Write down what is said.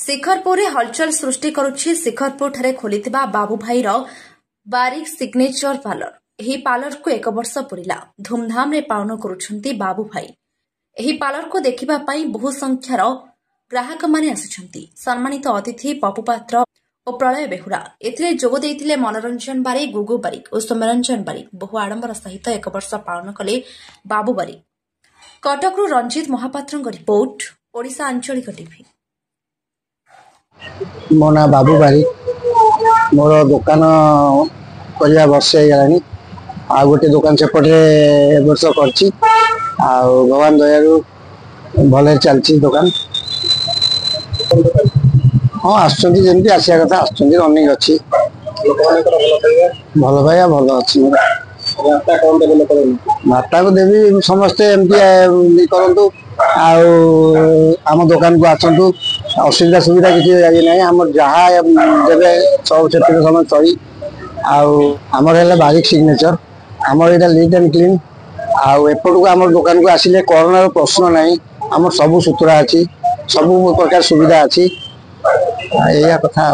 शिखरपुर हलचल सृष्टि करुछि शिखरपुर ठारे खोलिथिबा बाबू भाईर बारिक signature parlour. एही पार्लर को 1 वर्ष पुरिला धूमधाम रे पालन करुछंती बाबू भाई। एही पार्लर को देखिबा पई बहु संख्यार ग्राहक माने आसिछंती। सम्मानित अतिथि पपु पात्र और प्रलय बेहुरा एथिरे जोग देइथिले मनोरंजन बारिक, गुगु बारिक और सोमरंजन बारिक। बहु आडंबर सहित 1 वर्ष पालन कले बाबू बारिक। कटकरू रंजित महापात्रଙ୍କ रिपोर्ट, ओडिशा आंचलिक टीवी। मो ना बाबू बारिक। मोर दुकान करवा वर्ष हो गोटे दुकान सेपटे वर्ष कर भगवान दयालु भले चलती दुकान। हाँ आसमी आसा कथा रनिंग अच्छी भल पाइबा भल अच्छी माता को देवी समस्ते एमती करूँ आम दुकान को आसतु असुविधा सुविधा किसी ना आम जहाँ देवे सब से समय चली आमर बारिक सिग्नेचर आमर यहाँ नीट एंड क्लीन एपट को आम दुकान को आसिले कोरोना प्रश्न ना आम सब सुतरा अच्छी सब प्रकार सुविधा अच्छी या कथा।